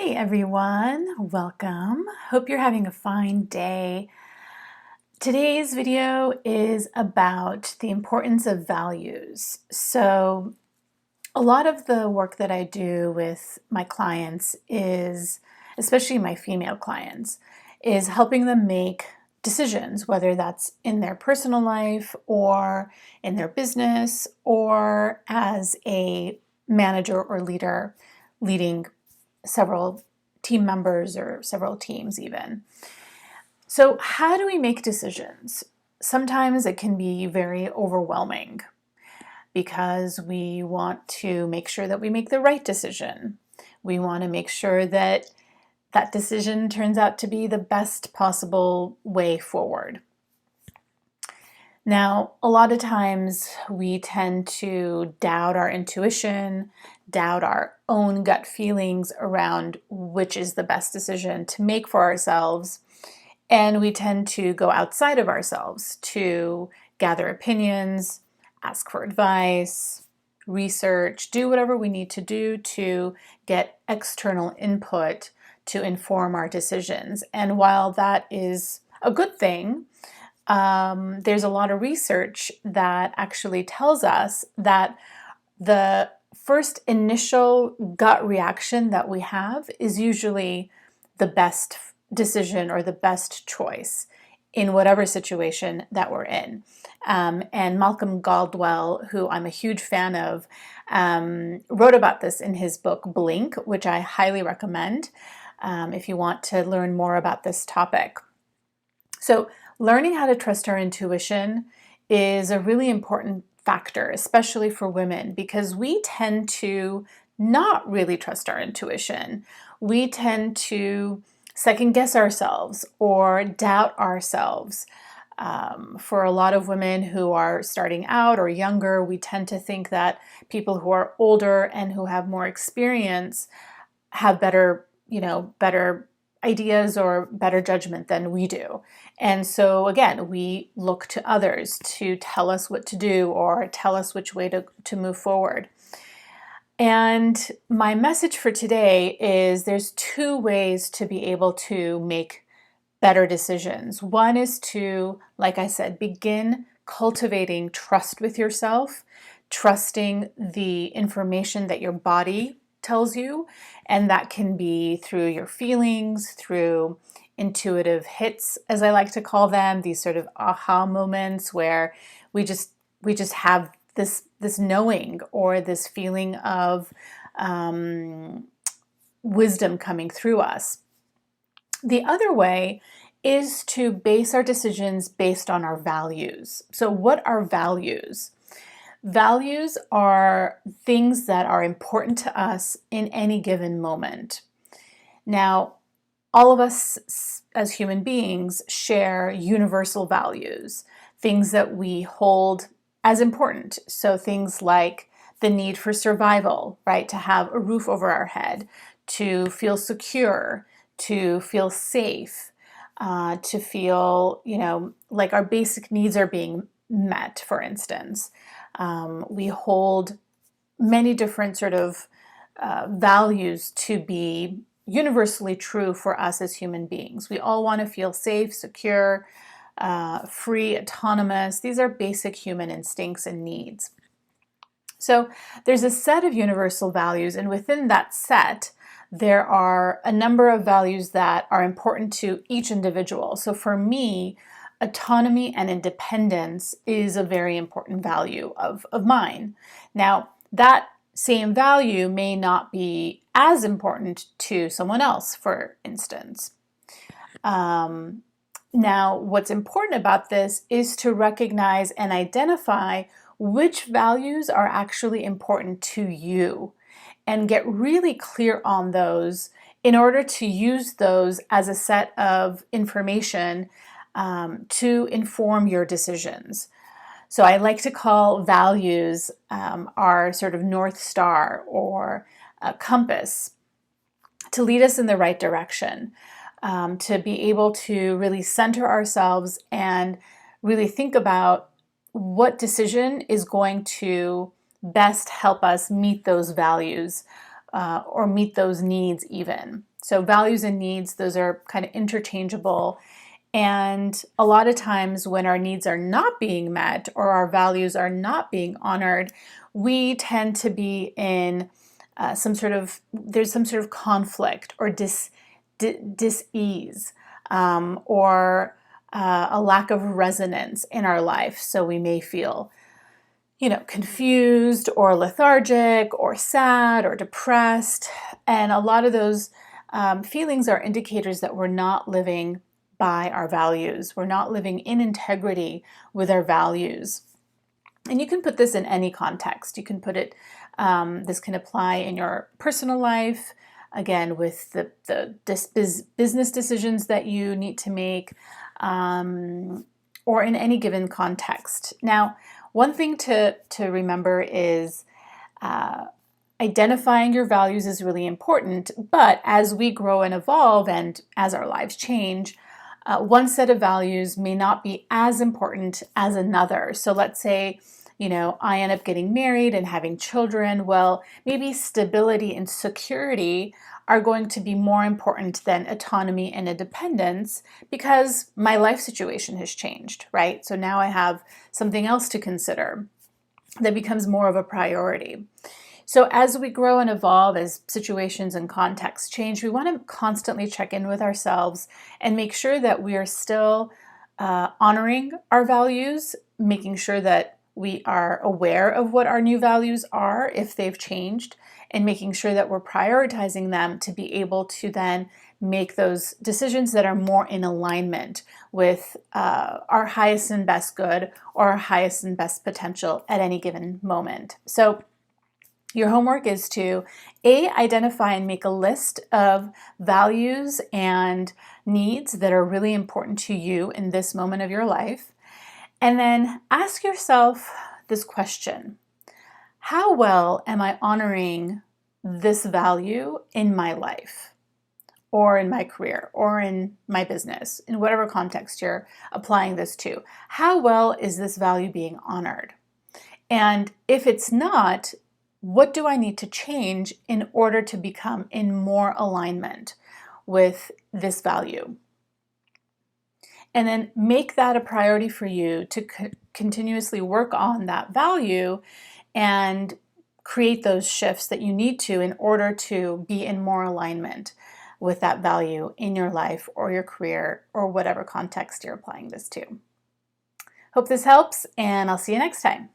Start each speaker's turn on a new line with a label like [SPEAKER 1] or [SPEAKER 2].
[SPEAKER 1] Hey everyone, welcome. Hope you're having a fine day. Today's video is about the importance of values. So, a lot of the work that I do with my clients is, especially my female clients, is helping them make decisions, whether that's in their personal life or in their business or as a manager or leader leading several team members or several teams even. So how do we make decisions? Sometimes it can be very overwhelming because we want to make sure that we make the right decision. We want to make sure that that decision turns out to be the best possible way forward. Now, a lot of times we tend to doubt our intuition, doubt our own gut feelings around which is the best decision to make for ourselves, and we tend to go outside of ourselves to gather opinions, ask for advice, research, do whatever we need to do to get external input to inform our decisions. And while that is a good thing, there's a lot of research that actually tells us that the first initial gut reaction that we have is usually the best decision or the best choice in whatever situation that we're in. And Malcolm Gladwell, who I'm a huge fan of, wrote about this in his book Blink, which I highly recommend if you want to learn more about this topic. So learning how to trust our intuition is a really important factor, especially for women, because we tend to not really trust our intuition. We tend to second guess ourselves or doubt ourselves. For a lot of women who are starting out or younger, we tend to think that people who are older and who have more experience have better ideas or better judgment than we do. And so again, we look to others to tell us what to do or tell us which way to move forward. And my message for today is there's two ways to be able to make better decisions. One is to, like I said, begin cultivating trust with yourself, trusting the information that your body tells you, and that can be through your feelings, through intuitive hits, as I like to call them, these sort of aha moments where we just have this knowing or this feeling of wisdom coming through us. The other way is to base our decisions based on our values. So what are values? Values are things that are important to us in any given moment. Now, all of us as human beings share universal values, things that we hold as important. So things like the need for survival, right? To have a roof over our head, to feel secure, to feel safe, to feel, like our basic needs are being met, for instance. We hold many different sort of values to be universally true for us as human beings. We all want to feel safe, secure, free, autonomous. These are basic human instincts and needs. So there's a set of universal values, and within that set, there are a number of values that are important to each individual. So for me, autonomy and independence is a very important value of mine. Now, that same value may not be as important to someone else, for instance. Now, what's important about this is to recognize and identify which values are actually important to you and get really clear on those in order to use those as a set of information to inform your decisions. So I like to call values our sort of North Star or a compass to lead us in the right direction, to be able to really center ourselves and really think about what decision is going to best help us meet those values or meet those needs even. So values and needs, those are kind of interchangeable. And a lot of times when our needs are not being met or our values are not being honored, we tend to be in there's some sort of conflict or dis-ease, or a lack of resonance in our life. So we may feel, confused or lethargic or sad or depressed. And a lot of those feelings are indicators that we're not living by our values. We're not living in integrity with our values. And you can put this in any context. You can put it, this can apply in your personal life, again, with the business decisions that you need to make, or in any given context. Now, one thing to remember is identifying your values is really important, but as we grow and evolve and as our lives change, one set of values may not be as important as another. So let's say, I end up getting married and having children. Well, maybe stability and security are going to be more important than autonomy and independence because my life situation has changed, right? So now I have something else to consider that becomes more of a priority. So as we grow and evolve, as situations and contexts change, we want to constantly check in with ourselves and make sure that we are still honoring our values, making sure that we are aware of what our new values are if they've changed, and making sure that we're prioritizing them to be able to then make those decisions that are more in alignment with our highest and best good or our highest and best potential at any given moment. So your homework is to identify and make a list of values and needs that are really important to you in this moment of your life. And then ask yourself this question: how well am I honoring this value in my life, or in my career, or in my business, in whatever context you're applying this to? How well is this value being honored? And if it's not, what do I need to change in order to become in more alignment with this value? And then make that a priority for you to continuously work on that value and create those shifts that you need to in order to be in more alignment with that value in your life or your career or whatever context you're applying this to. Hope this helps, and I'll see you next time.